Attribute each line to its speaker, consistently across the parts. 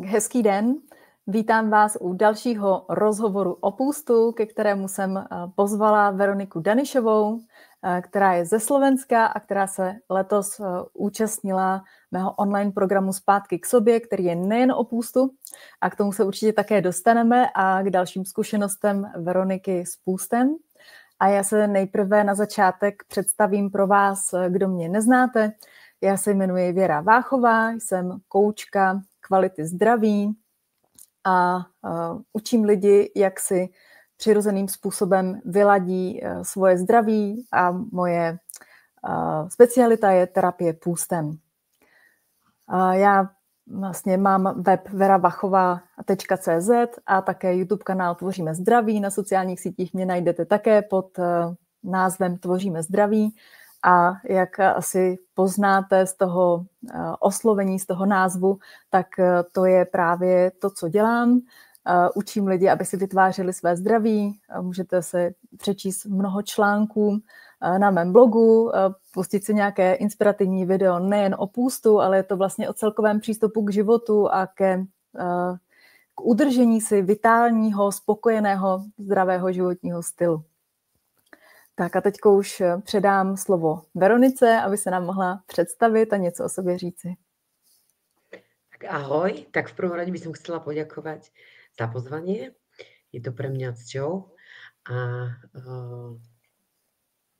Speaker 1: Hezký den. Vítám vás u dalšího rozhovoru o půstu, ke kterému jsem pozvala Veroniku Danišovou, která je ze Slovenska a která se letos účastnila mého online programu Zpátky k sobě, který je nejen o půstu, a k tomu se určitě také dostaneme, a k dalším zkušenostem Veroniky s půstem. A já se nejprve na začátek představím pro vás, kdo mě neznáte. Já se jmenuji Věra Váchová, jsem koučka kvality zdraví a učím lidi, jak si přirozeným způsobem vyladí svoje zdraví, a moje specialita je terapie půstem. Já vlastně mám web veravachova.cz a také YouTube kanál Tvoříme zdraví. Na sociálních sítích mě najdete také pod názvem Tvoříme zdraví. A jak asi poznáte z toho oslovení, z toho názvu, tak to je právě to, co dělám. Učím lidi, aby si vytvářeli své zdraví. Můžete se přečíst mnoho článků na mém blogu, pustit si nějaké inspirativní video nejen o půstu, ale je to vlastně o celkovém přístupu k životu a k udržení si vitálního, spokojeného, zdravého životního stylu. Tak a teďko už předám slovo Veronice, aby se nám mohla představit a něco o sobě říci.
Speaker 2: Tak ahoj, tak v prvom rade by som chcela poďakovať za pozvanie. Je to pre mňa cťou. A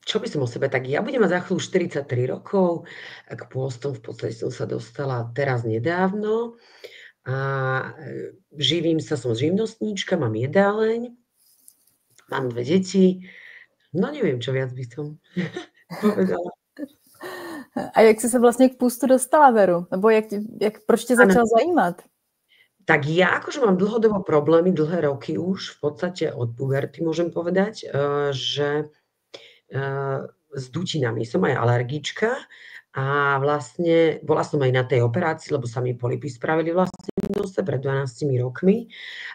Speaker 2: čo by som o sebe, tak ja budem mať za chvíľu 43 rokov. K pôstom v podstate som sa dostala teraz nedávno. A živím sa, som živnostníčka, mám jedáleň, mám 2 deti. No neviem, čo viac by som povedala.
Speaker 1: A jak jsi se vlastně k půstu dostala, Veru? Nebo proč tě začal zajímat?
Speaker 2: Tak ja akože mám dlhodobo problémy, dlhé roky už, v podstate od puberty môžem povedať, že s dutinami som aj alergička a vlastne bola som aj na tej operácii, lebo sa mi polipy spravili vlastne v nose pred 12 rokmi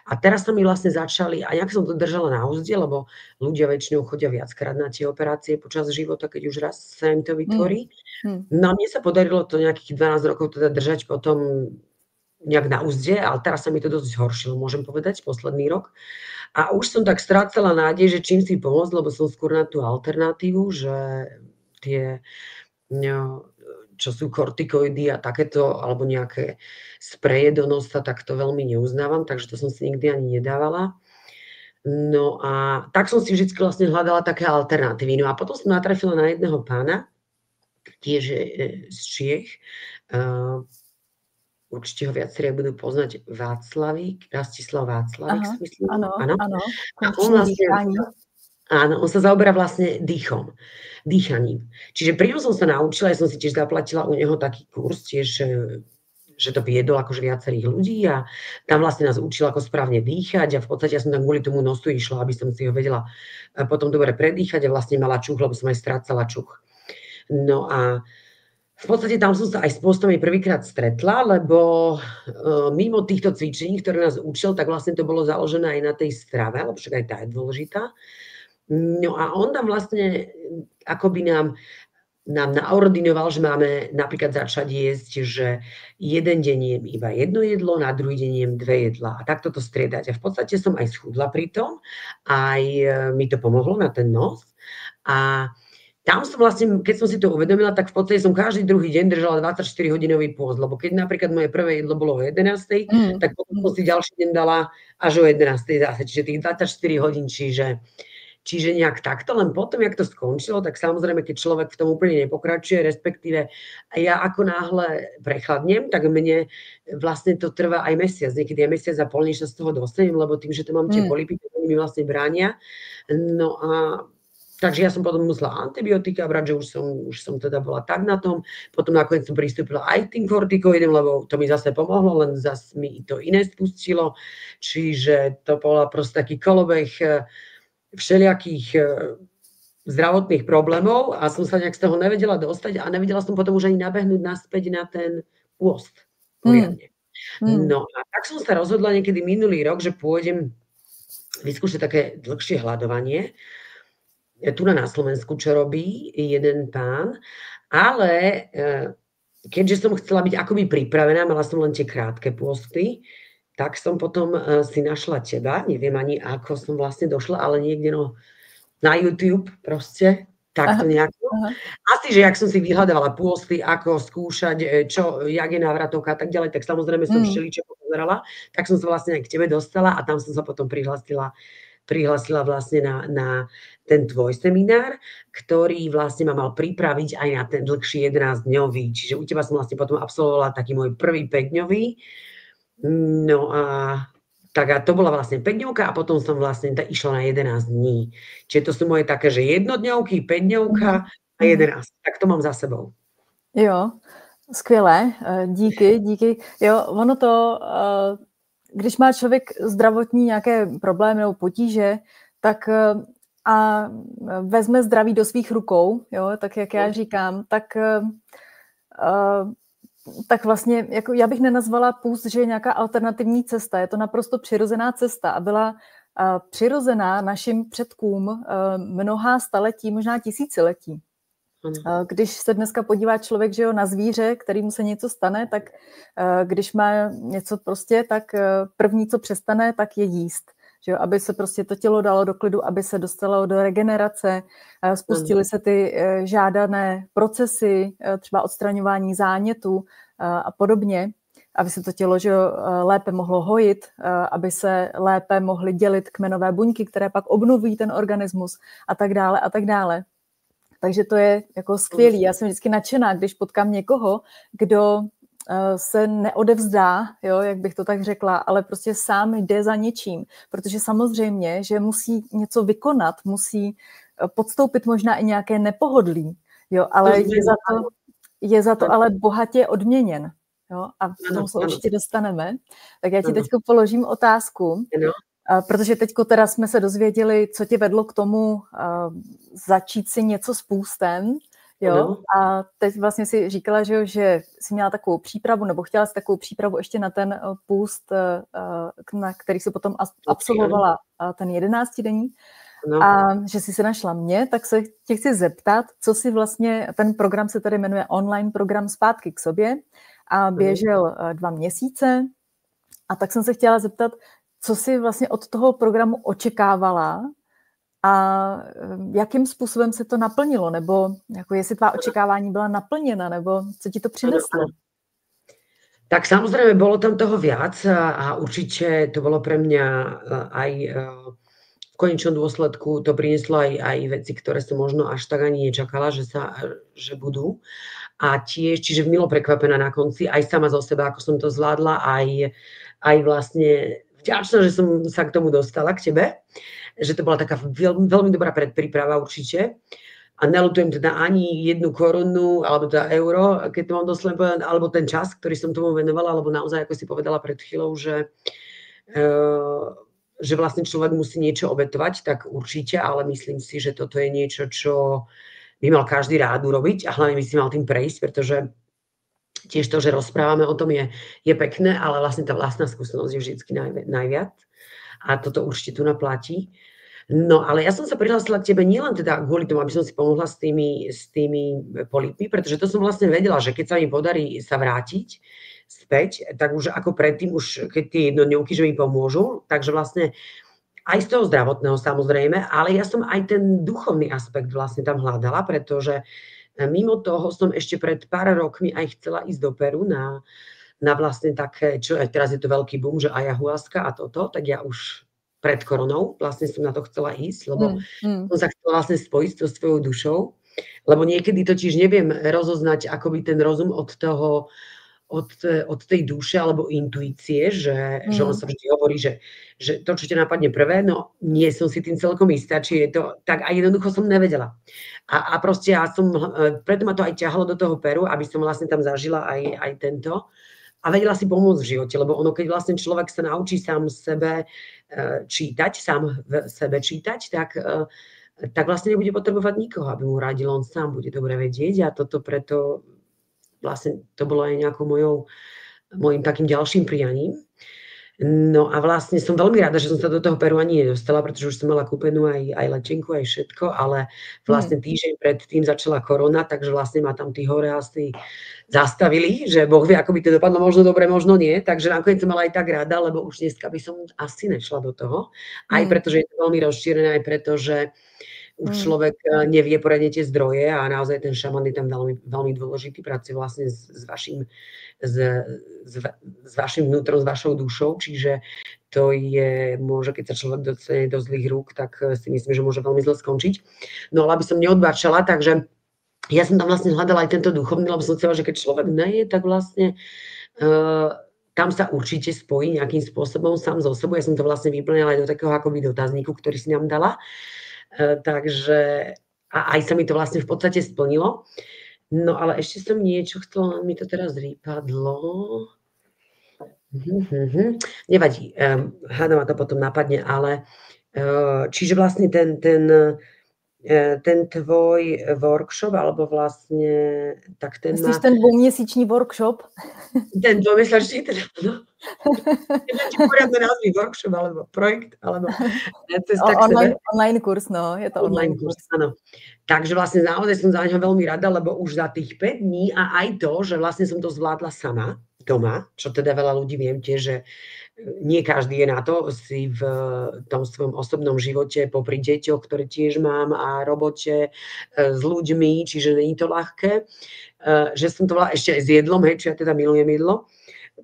Speaker 2: a teraz sa mi vlastne začali, a nejak som to držala na úzde, lebo ľudia väčšinou chodia viackrát na tie operácie počas života, keď už raz sa im to vytvorí. No a mne sa podarilo to nejakých 12 rokov teda držať potom nejak na úzde, ale teraz sa mi to dosť zhoršilo, môžem povedať, posledný rok. A už som tak strácala nádej, že čím si pomôcť, lebo som skôr na tú alternatívu, že tie čo sú kortikoidy a takéto, alebo nejaké spreje do nosa, tak to veľmi neuznávam, takže to som si nikdy ani nedávala. No a tak som si vždy vlastne hľadala také alternatívy. No a potom som natrafila na jedného pána, tiež z Čiech, určite ho viacerí budú poznať, Rastislav Václavík, si myslím.
Speaker 1: Áno.
Speaker 2: A on sa zaoberá vlastne dýchaním. Čiže pri ňom som sa naučila, ja som si tiež zaplatila u neho taký kurz, tiež, že to viedol akože viacerých ľudí a tam vlastne nás učil, ako správne dýchať a v podstate ja som tam kvôli tomu nosu išla, aby som si ho vedela potom dobre predýchať a vlastne mala čuch, lebo som aj strácala čuch. No a v podstate tam som sa aj s pôstom prvýkrát stretla, lebo mimo týchto cvičení, ktoré nás učil, tak vlastne to bolo založené aj na tej strave, lebo však aj tá je dôležitá. No a on tam vlastne akoby nám naordinoval, že máme napríklad začať jesť, že jeden deň jem iba jedno jedlo, na druhý deň jem 2 jedlá a takto to striedať. A v podstate som aj schudla pri tom, aj mi to pomohlo na ten nos. A tam som vlastne, keď som si to uvedomila, tak v podstate som každý druhý deň držala 24-hodinový pôst, lebo keď napríklad moje prvé jedlo bolo o 11, tak potom som si ďalší deň dala až o 11 zase, čiže tých 24 hodín, čiže nejak takto, len potom, jak to skončilo, tak samozrejme, keď človek v tom úplne nepokračuje, respektíve ja ako náhle prechladnem, tak mne vlastne to trvá aj mesiac, niekedy aj mesiac a pol, než sa z toho dostanem, lebo tým, že to mám tie polipy, oni mi vlastne bránia. No a takže ja som potom musela antibiotika brať, že už som teda bola tak na tom. Potom nakoniec som pristúpila aj tým kortikoidom, lebo to mi zase pomohlo, len zase mi to iné spustilo. Čiže to bola proste taký kolobeh všelijakých zdravotných problémov a som sa nejak z toho nevedela dostať a nevedela som potom už ani nabehnúť naspäť na ten pôst poriadne. No a tak som sa rozhodla niekedy minulý rok, že pôjdem vyskúšať také dlhšie hľadovanie. Tu na Slovensku, čo robí jeden pán, ale keďže som chcela byť akoby pripravená, mala som len tie krátke pôsty, tak som potom si našla teba. Neviem ani, ako som vlastne došla, ale niekde na YouTube proste, takto nejako. Asi, že jak som si vyhľadávala pôsty, ako skúšať, jak je návratovka a tak ďalej, tak samozrejme som všeličo pozerala, tak som sa vlastne aj k tebe dostala a tam som sa potom prihlásila vlastne na ten tvoj seminár, ktorý vlastne ma mal pripraviť aj na ten dlhší 11-dňový. Čiže u teba som vlastne potom absolvovala taký môj prvý 5-dňový. No a tak a to bola vlastne 5-dňovka a potom som vlastne išla na 11 dní. Čiže to sú moje také, že 1-dňovky, 5-dňovka a 11. Tak to mám za sebou.
Speaker 1: Jo, skvělé, díky. Jo, ono to, když má člověk zdravotní nějaké problémy nebo potíže, tak a vezme zdraví do svých rukou, jo, tak jak já říkám, tak vlastně, jako já bych nenazvala půst, že je nějaká alternativní cesta. Je to naprosto přirozená cesta a byla přirozená našim předkům mnohá staletí, možná tisíciletí. Když se dneska podívá člověk, že jo, na zvíře, kterému se něco stane, tak když má něco prostě, tak první, co přestane, tak je jíst. Že jo, aby se prostě to tělo dalo do klidu, aby se dostalo do regenerace, spustily se ty žádané procesy, třeba odstraňování zánětu a podobně, aby se to tělo, že jo, lépe mohlo hojit, aby se lépe mohly dělit kmenové buňky, které pak obnovují ten organismus a tak dále a tak dále. Takže to je jako skvělý. Já jsem vždycky nadšená, když potkám někoho, kdo se neodevzdá, jo, jak bych to tak řekla, ale prostě sám jde za něčím, protože samozřejmě, že musí něco vykonat, musí podstoupit možná i nějaké nepohodlí, jo, ale je za to ale bohatě odměněn, jo, a k tomu se určitě dostaneme. Tak já ti teď položím otázku, protože teďko teda jsme se dozvěděli, co tě vedlo k tomu začít si něco s půstem, jo, a teď vlastně si říkala, že jsi měla takovou přípravu, nebo chtěla jsi takovou přípravu ještě na ten půst, na který si potom absolvovala ten 11denní, a že jsi se našla mě, tak se tě chci zeptat, co si vlastně, ten program se tady jmenuje online program Zpátky k sobě a běžel 2 měsíce, a tak jsem se chtěla zeptat, co si vlastně od toho programu očekávala a jakým způsobem se to naplnilo, nebo jako jestli tvá očekávání byla naplněna, nebo co ti to přineslo?
Speaker 2: Tak samozrejme, bolo tam toho viac a určite to bolo pre mňa aj v konečnom dôsledku to prinieslo aj veci, ktoré som možno až tak ani nečakala, že budú. A tiež, čiže milo prekvapená na konci, aj sama zo seba, ako som to zvládla, aj vlastne vďačná, že som sa k tomu dostala, k tebe, že to bola taká veľmi dobrá predpríprava určite. A neľutujem teda ani 1 korunu, alebo teda euro, keď to mám doslovne povedať, alebo ten čas, ktorý som tomu venovala, alebo naozaj, ako si povedala pred chvíľou, že vlastne človek musí niečo obetovať, tak určite, ale myslím si, že toto je niečo, čo by mal každý rád urobiť a hlavne by si mal tým prejsť, pretože tiež to, že rozprávame o tom je pekné, ale vlastne tá vlastná skúsenosť je vždycky najviac. A toto určite tu naplatí. No, ale ja som sa prihlásila k tebe nielen teda kvôli tomu, aby som si pomohla s tými polipmi, pretože to som vlastne vedela, že keď sa mi podarí sa vrátiť späť, tak už ako predtým, už keď tie jednodňovky, že mi pomôžu, takže vlastne aj z toho zdravotného samozrejme, ale ja som aj ten duchovný aspekt vlastne tam hľadala, pretože mimo toho som ešte pred pár rokmi aj chcela ísť do Peru na vlastne také, čo aj teraz je to veľký boom, že ayahuasca a toto, tak ja už pred koronou vlastne som na to chcela ísť, lebo som sa chcela vlastne spojiť so svojou dušou, lebo niekedy totiž neviem rozoznať akoby ten rozum od toho, od tej duše alebo intuície, že on sa vždy hovorí, že to, čo ťa napadne prvé, no nie som si tým celkom istá, či je to tak, a jednoducho som nevedela. A proste ja som, preto ma to aj ťahalo do toho Peru, aby som vlastne tam zažila aj tento a vedela si pomôcť v živote, lebo ono, keď vlastne človek sa naučí sám sebe čítať, tak vlastne nebude potrebovať nikoho, aby mu radil, on sám bude dobre vedieť a toto preto vlastne to bolo aj nejakou môjim takým ďalším prianím. No a vlastne som veľmi rada, že som sa do toho Peru ani nedostala, pretože už som mala kúpenú aj letenku, aj všetko, ale vlastne týždeň predtým začala korona, takže vlastne ma tam tí horeáci zastavili, že Boh vie, ako by to dopadlo, možno dobre, možno nie, takže nakoniec som mala aj tak rada, lebo už dneska by som asi nešla do toho, aj preto, že je to veľmi rozšírené, aj preto, že už človek nevie poriadne tie zdroje a naozaj ten šaman je tam veľmi, veľmi dôležitý, pracuje vlastne s vašim vnútrom, s vašou dušou, čiže to môže, keď sa človek dostane do zlých rúk, tak si myslím, že môže veľmi zle skončiť. No ale aby som neodbáčala, takže ja som tam vlastne hľadala aj tento duchovný, lebo som chcela, že keď človek neje, tak vlastne tam sa určite spojí nejakým spôsobom sám so sebou. Ja som to vlastne vyplňala aj do takého akoby dotazníku, ktorý si nám dala. Takže a aj sa mi to vlastne v podstate splnilo. No ale ešte som niečo chcela, mi to teraz vypadlo. Nevadí, hádam ma to potom napadne, ale čiže vlastne ten tvoj workshop, alebo vlastne tak ten
Speaker 1: Myslíš ten dvouměsíční workshop?
Speaker 2: Ten dvojmesačný, teda, no. Neviem, či poriadne názvy workshop, alebo projekt, alebo
Speaker 1: online kurz, no, je to online kurz.
Speaker 2: Áno. Takže vlastne naozaj som za neho veľmi rada, lebo už za tých 5 dní a aj to, že vlastne som to zvládla sama doma, čo teda veľa ľudí viem tiež, že nie každý je na to, si v tom svojom osobnom živote popri deťoch, ktoré tiež mám, a robote s ľuďmi, čiže nie je to ľahké, že som to ešte aj s jedlom, hej, čo ja teda milujem jedlo.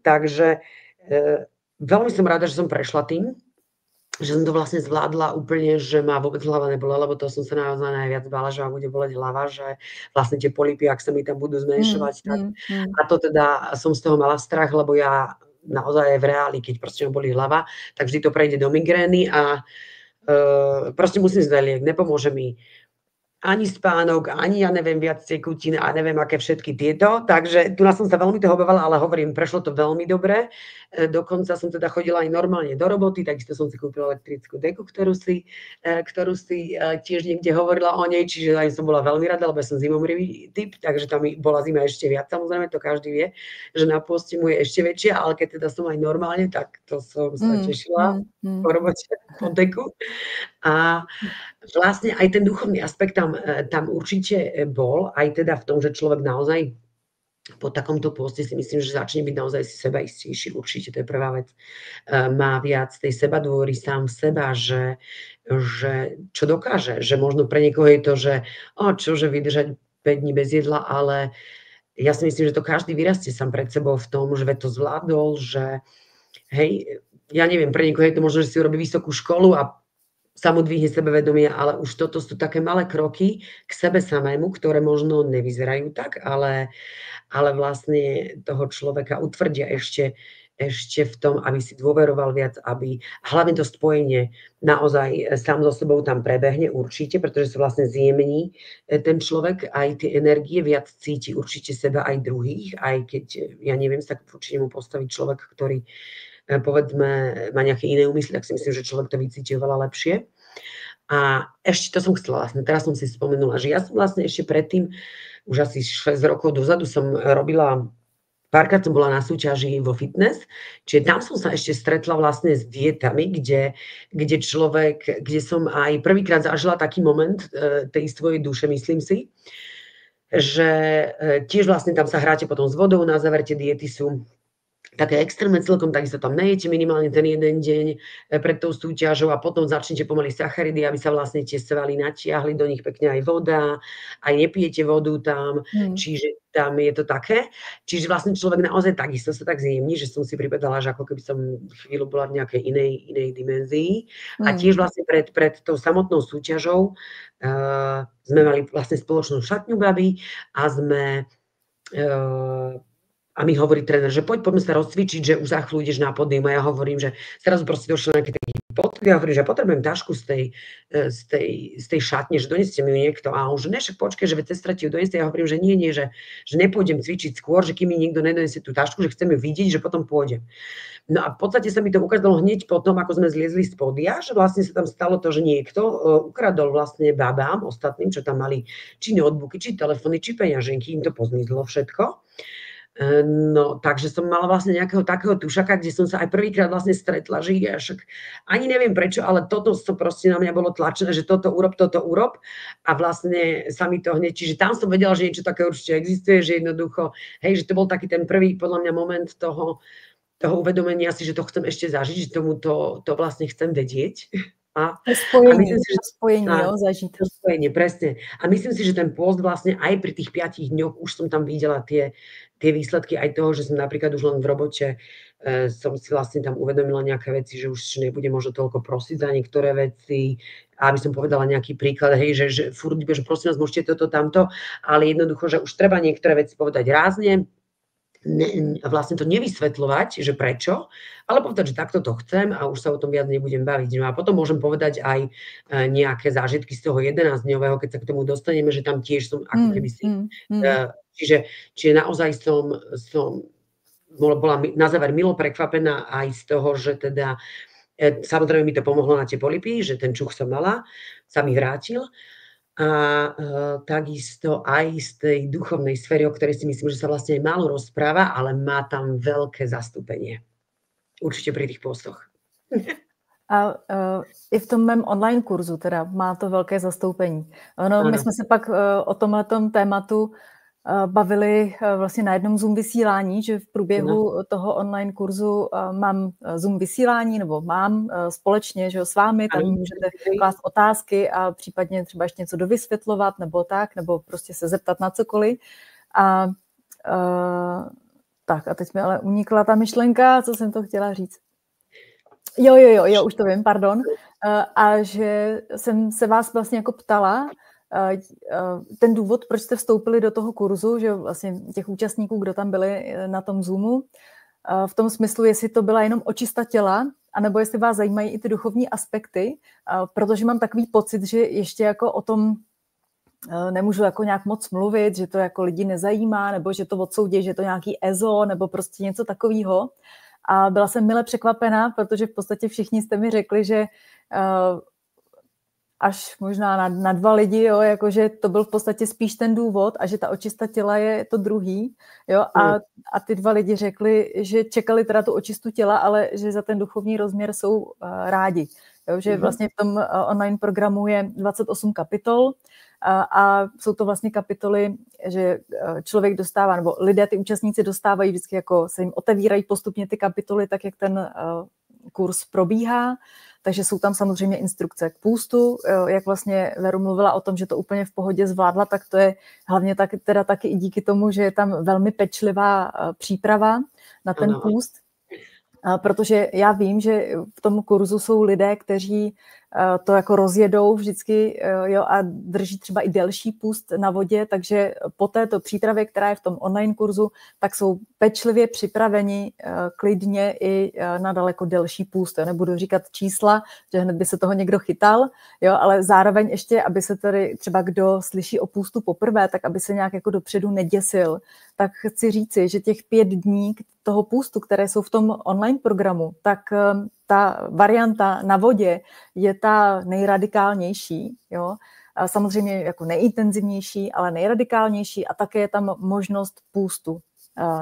Speaker 2: Takže veľmi som rada, že som prešla tým, že som to vlastne zvládla úplne, že ma vôbec hlava nebola, lebo to som sa naozaj najviac bála, že ma bude boleť hlava, že vlastne tie polipy, ak sa mi tam budú zmenšovať, tak a to teda som z toho mala strach, lebo ja naozaj v reáli, keď proste ma bolí hlava, tak vždy to prejde do migrény a proste musím zdať liek, nepomôže mi ani spánok, ani ja neviem viac tekutín a neviem aké všetky tieto, takže tu som sa veľmi toho obávala, ale hovorím, prešlo to veľmi dobre, dokonca som teda chodila aj normálne do roboty, takisto som si kúpila elektrickú deku, ktorú si tiež niekde hovorila o nej, čiže aj som bola veľmi rada, lebo som zimomrivý typ, takže tam bola zima ešte viac, samozrejme to každý vie, že na pôste mu je ešte väčšia, ale keď teda som aj normálne, tak to som sa tešila po robote, po deku. A vlastne aj ten duchovný aspekt tam určite bol, aj teda v tom, že človek naozaj po takomto pôste si myslím, že začne byť naozaj si sebaistejší, určite to je prvá vec. Má viac tej sebadôvery sám v seba, že čo dokáže, že možno pre niekoho je to, že čože vydržať 5 dní bez jedla, ale ja si myslím, že to každý vyrastie sám pred sebou v tom, že to zvládol, že hej, ja neviem, pre niekoho je to možno, že si urobí vysokú školu a samodvihne sebevedomie, ale už toto sú také malé kroky k sebe samému, ktoré možno nevyzerajú tak, ale vlastne toho človeka utvrdia ešte v tom, aby si dôveroval viac, aby hlavne to spojenie naozaj sám so sebou tam prebehne určite, pretože sa vlastne zjemní ten človek, aj tie energie viac cíti určite seba aj druhých, aj keď, ja neviem, sa určite mu postaviť človek, ktorý povedzme má nejaké iné úmysly, tak si myslím, že človek to vycíti oveľa lepšie. A ešte to som chcela vlastne, teraz som si spomenula, že ja som vlastne ešte predtým, už asi 6 rokov dozadu som robila, párkrát som bola na súťaži vo fitness, čiže tam som sa ešte stretla vlastne s dietami, kde som aj prvýkrát zažila taký moment tej svojej duše, myslím si, že tiež vlastne tam sa hráte potom s vodou, na záver tie diety sú také extrémne celkom, takisto tam nejete minimálne ten jeden deň pred tou súťažou a potom začnete pomaly sacharidy, aby sa vlastne tie svaly natiahli, do nich pekne aj voda, aj nepijete vodu tam, čiže tam je to také. Čiže vlastne človek naozaj takisto sa tak zjemní, že som si pripadala, že ako keby som chvíľu bola v nejakej inej dimenzii. A tiež vlastne pred tou samotnou súťažou sme mali vlastne spoločnú šatňu baby a mi hovorí tréner, že poďme sa rozcvičiť, že už za chvíľu ideš na pódium. A ja hovorím, že teraz proste došiel nejaký taký pot. Ja hovorím, že potrebujem tašku z tej šatne, že doneste mi ju niekto. A on že však počkaj, že sestra ti ju doneste. Ja hovorím, že nie, že nepôjdem cvičiť skôr, že kým mi niekto nedonesie tú tašku, že chcem ju vidieť, že potom pôjdem. No a v podstate sa mi to ukázalo hneď potom, ako sme zliezli z pódia, že vlastne sa tam stalo to, že niekto ukradol vlastne babám ostatným, čo tam mali či notebooky, či telefóny, či peňaženky, im to pozmizlo všetko. No, takže som mala vlastne nejakého takého tušaka, kde som sa aj prvýkrát vlastne stretla, že ja však ani neviem prečo, ale toto proste na mňa bolo tlačené, že toto urob a vlastne sa mi to hneď, čiže tam som vedela, že niečo také určite existuje, že jednoducho, hej, že to bol taký ten prvý podľa mňa moment toho uvedomenia si, že to chcem ešte zažiť, že tomu to vlastne chcem vedieť. A myslím si, že
Speaker 1: spojení, jo, zažiť.
Speaker 2: To spojenie, presne. A myslím si, že ten pôst vlastne aj pri tých 5 dňoch už som tam videla tie výsledky aj toho, že som napríklad už len v robote som si vlastne tam uvedomila nejaké veci, že už nebude možno toľko prosiť za niektoré veci. A aby som povedala nejaký príklad, hej, že furt, že prosím vás, môžete toto, tamto, ale jednoducho, že už treba niektoré veci povedať rázne, vlastne to nevysvetľovať, že prečo, ale povedať, že takto to chcem a už sa o tom viac nebudem baviť. No a potom môžem povedať aj nejaké zážitky z toho 11-dňového, keď sa k tomu dostaneme, že tam tiež som ako keby si... Čiže naozaj som bola na záver milo prekvapená aj z toho, že teda samozrejme mi to pomohlo na tie polipy, že ten čuch som mala, sa mi vrátil. A takisto aj z tej duchovnej sféry, o ktorej si myslím, že sa vlastne aj málo rozpráva, ale má tam veľké zastúpenie. Určite pri tých pôstoch.
Speaker 1: A i v tom mém online kurzu teda má to velké zastoupení. My jsme se pak o tomhletom tématu bavili vlastně na jednom Zoom vysílání, že v průběhu toho online kurzu mám Zoom vysílání, nebo mám společně, že s vámi, tam můžete klást otázky a případně třeba ještě něco dovysvětlovat, nebo tak, nebo prostě se zeptat na cokoliv. Tak a teď mi ale unikla ta myšlenka, co jsem to chtěla říct. Jo, už to vím, pardon. A že jsem se vás vlastně jako ptala, ten důvod, proč jste vstoupili do toho kurzu, že vlastně těch účastníků, kdo tam byli na tom Zoomu, v tom smyslu, jestli to byla jenom očista těla, anebo jestli vás zajímají i ty duchovní aspekty, protože mám takový pocit, že ještě jako o tom nemůžu jako nějak moc mluvit, že to jako lidi nezajímá, nebo že to odsoudí, že to nějaký ezo, nebo prostě něco takového. A byla jsem mile překvapená, protože v podstatě všichni jste mi řekli, že až možná na 2 lidi, jo, jakože to byl v podstatě spíš ten důvod a že ta očista těla je to druhý, jo, a ty 2 lidi řekli, že čekali teda tu očistu těla, ale že za ten duchovní rozměr jsou rádi, jo, že vlastně v tom online programu je 28 kapitol a jsou to vlastně kapitoly, že člověk dostává, nebo lidé, ty účastníci dostávají vždycky jako se jim otevírají postupně ty kapitoly, tak jak ten kurz probíhá. Takže jsou tam samozřejmě instrukce k půstu. Jak vlastně Veru mluvila o tom, že to úplně v pohodě zvládla, tak to je hlavně taky i díky tomu, že je tam velmi pečlivá příprava na ten půst. Protože já vím, že v tom kurzu jsou lidé, kteří to jako rozjedou vždycky, jo, a drží třeba i delší půst na vodě, takže po této přípravě, která je v tom online kurzu, tak jsou pečlivě připraveni klidně i na daleko delší půst. Jo. Nebudu říkat čísla, že hned by se toho někdo chytal, jo, ale zároveň ještě, aby se tady třeba kdo slyší o půstu poprvé, tak aby se nějak jako dopředu neděsil, tak chci říci, že těch 5 dní toho půstu, které jsou v tom online programu, tak ta varianta na vodě je ta nejradikálnější, jo. A samozřejmě jako nejintenzivnější, ale nejradikálnější a také je tam možnost půstu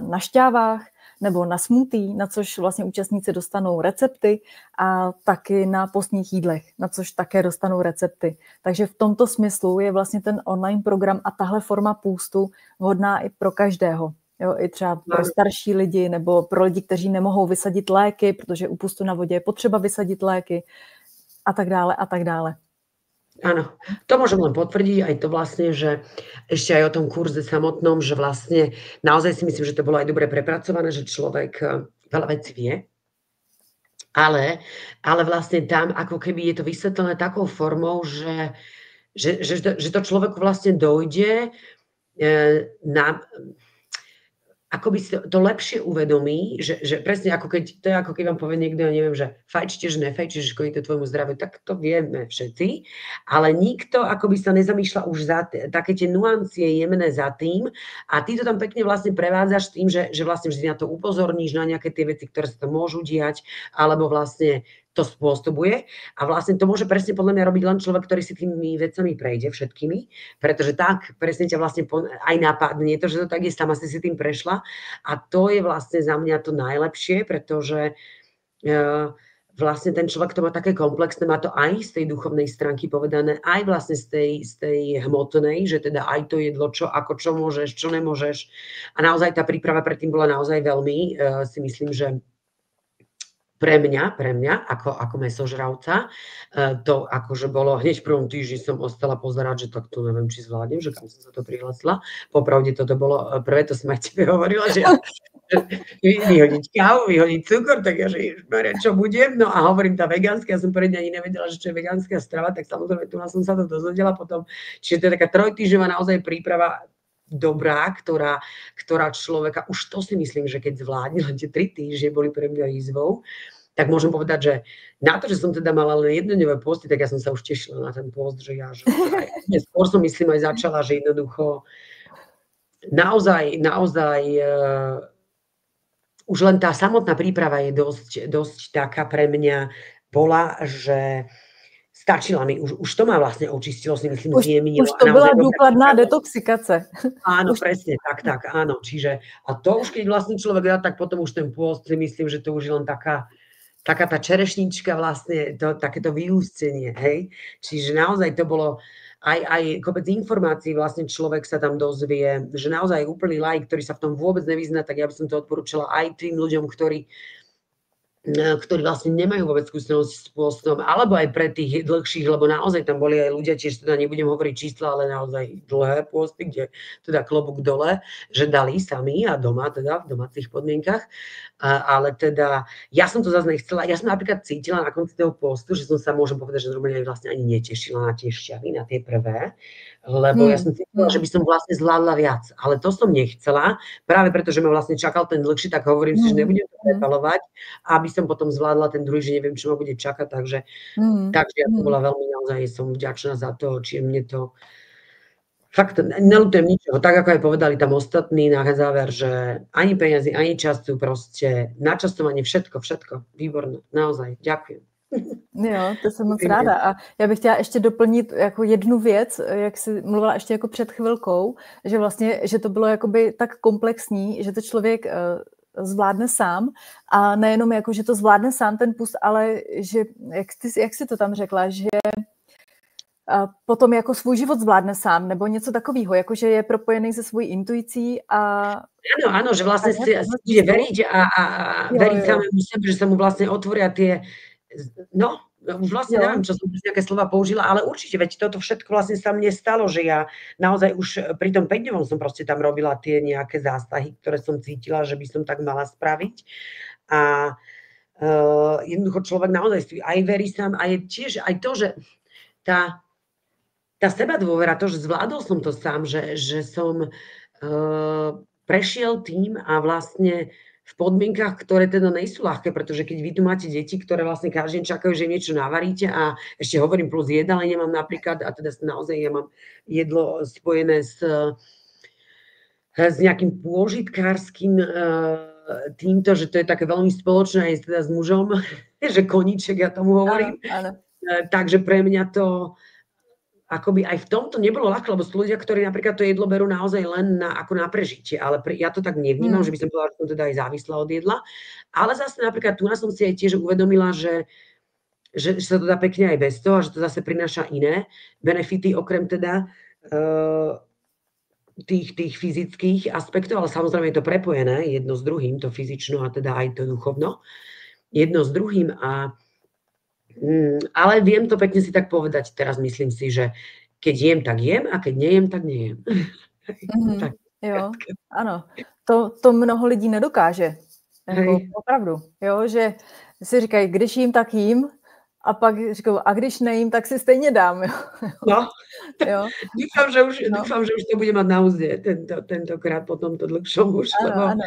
Speaker 1: na šťávách nebo na smoothie, na což vlastně účastníci dostanou recepty a taky na postních jídlech, na což také dostanou recepty. Takže v tomto smyslu je vlastně ten online program a tahle forma půstu vhodná i pro každého. Jo, i třeba pro starší lidi nebo pro lidi, kteří nemohou vysadit léky, protože u půstu na vodě je potřeba vysadit léky a tak dále a tak dále.
Speaker 2: Áno, to môžem len potvrdiť, aj to vlastne, že ešte aj o tom kurze samotnom, že vlastne naozaj si myslím, že to bolo aj dobre prepracované, že človek veľa vecí vie, ale vlastne tam ako keby je to vysvetlené takou formou, že to človeku vlastne dojde na... akoby si to lepšie uvedomí, že presne ako keď, to je ako keď vám povie niekto, ja neviem, že fajčte, že nefajčte, že škodí to tvojmu zdraviu, tak to vieme všetci, ale nikto akoby sa nezamýšľa už za také tie nuancie jemné za tým a ty to tam pekne vlastne prevádzaš tým, že vlastne vždy na to upozorníš, na nejaké tie veci, ktoré sa to môžu diať, alebo vlastne to spôsobuje a vlastne to môže presne podľa mňa robiť len človek, ktorý si tými vecami prejde všetkými, pretože tak presne ťa vlastne aj napadne to, že to tak je, sama si tým prešla a to je vlastne za mňa to najlepšie, pretože vlastne ten človek to má také komplexné, má to aj z tej duchovnej stránky povedané, aj vlastne z tej hmotnej, že teda aj to jedlo, čo môžeš, čo nemôžeš a naozaj tá príprava predtým bola naozaj veľmi, si myslím, že pre mňa ako mäsožravca, to akože bolo hneď v prvom týždni som ostala pozerať, že tak to neviem, či zvládnem, že kam som sa to prihlásila. Popravde toto bolo prvé, to som aj tebe hovorila, že vyhodiť kávu, vyhodiť cukor, tak ja, že ježišmaria, čo budem? No a hovorím tá vegánska, ja som poriadne ani nevedela, že čo je vegánska strava, tak samozrejme tu som sa to dozvedela potom. Čiže to je taká trojtýždňová naozaj príprava dobrá, ktorá človeka, už to si myslím, že keď zvládne, len tie 3 týždne boli pre mňa výzvou, tak môžem povedať, že na to, že som teda mala len jednodňové posty, tak ja som sa už tešila na ten post, že ja, že skôr som myslím aj začala, že jednoducho naozaj už len tá samotná príprava je dosť taká pre mňa bola, že stačila mi, už to ma vlastne očistilo, si myslím, zjemnilo.
Speaker 1: Už to bola dôkladná detoxikace.
Speaker 2: Áno, presne, tak, áno. Čiže, a to už keď vlastne človek dá, tak potom už ten pôst si myslím, že to už je len taká tá čerešnička vlastne, takéto vyústenie, hej. Čiže naozaj to bolo aj kopec informácií vlastne človek sa tam dozvie, že naozaj úplný laik, ktorý sa v tom vôbec nevyzná, tak ja by som to odporúčala aj tým ľuďom, ktorí vlastne nemajú vôbec skúsenosť s pôstom, alebo aj pre tých dlhších, lebo naozaj tam boli aj ľudia, tiež teda nebudem hovoriť čísla, ale naozaj dlhé pôsty, kde teda klobúk dole, že dali sami a doma, teda v domácich podmienkach. Ale teda, ja som to zase nechcela, ja som napríklad cítila na konci toho pôstu, že som sa, môžem povedať, že normálne vlastne ani netešila na tie šťavy, na tie prvé, lebo ja som cítila, že by som vlastne zvládla viac, ale to som nechcela, práve preto, že ma vlastne čakal ten dlhší, tak hovorím si, že nebudem to prepalovať, aby som potom zvládla ten druhý, že neviem, čo ma bude čakať, takže ja som bola veľmi, naozaj som vďačná za to, či mne to fakt neľutujem ničoho, tak ako aj povedali tam ostatní na záver, že ani peniazy, ani času, proste načasovanie, všetko, výborné, naozaj, ďakujem.
Speaker 1: Jo, to jsem moc ráda. A já bych chtěla ještě doplnit jako jednu věc, jak jsi mluvila ještě jako před chvilkou, že vlastně, že to bylo jakoby tak komplexní, že to člověk zvládne sám a nejenom jako, že to zvládne sám ten pust, ale že, jak jsi to tam řekla, že potom jako svůj život zvládne sám, nebo něco takového, jako že je propojený se svojí intuicí a...
Speaker 2: Áno, že vlastne si bude veriť a veriť samému sebe, že sa mu vlastne otvoria tie... No, už vlastne neviem, čo som nejaké slova použila, ale určite, veď toto všetko vlastne sa mne stalo, že ja naozaj už pri tom 5-dňovom som proste tam robila tie nejaké zásahy, ktoré som cítila, že by som tak mala spraviť. A jednoducho človek naozaj si aj verí sám a je tiež aj to, že tá sebadôvera, to, že zvládol som to sám, že som prešiel tým a vlastne v podmienkach, ktoré teda nejsú ľahké, pretože keď vy tu máte deti, ktoré vlastne každý deň čakajú, že niečo navaríte a ešte hovorím plus jedálenie mám napríklad, a teda naozaj ja mám jedlo spojené s nejakým pôžitkárskym týmto, že to je také veľmi spoločné aj teda s mužom, že koníček, ja tomu hovorím. Áno. Takže pre mňa to akoby aj v tomto nebolo ľahké, lebo sú ľudia, ktorí napríklad to jedlo berú naozaj len ako na prežitie, ale ja to tak nevnímam, že by som povedala, že som teda aj závislá od jedla, ale zase napríklad tu som si aj tiež uvedomila, že sa to dá pekne aj bez toho, že to zase prináša iné benefity, okrem teda tých fyzických aspektov, ale samozrejme je to prepojené jedno s druhým, to fyzično a teda aj to duchovno, jedno s druhým ale viem to pekne si tak povedať, teraz myslím si, že keď jem, tak jem a keď nejem, tak nejem.
Speaker 1: Tak. Jo, ano. To mnoho lidí nedokáže. Jako, opravdu. Jo, že si říkají, když jím, tak jím a pak říkají, a když nejím, tak si stejně dám. Jo.
Speaker 2: No. Jo. Dúfam, že už to bude mať na úzde tentokrát po tomto dlhšom už.
Speaker 1: Ano.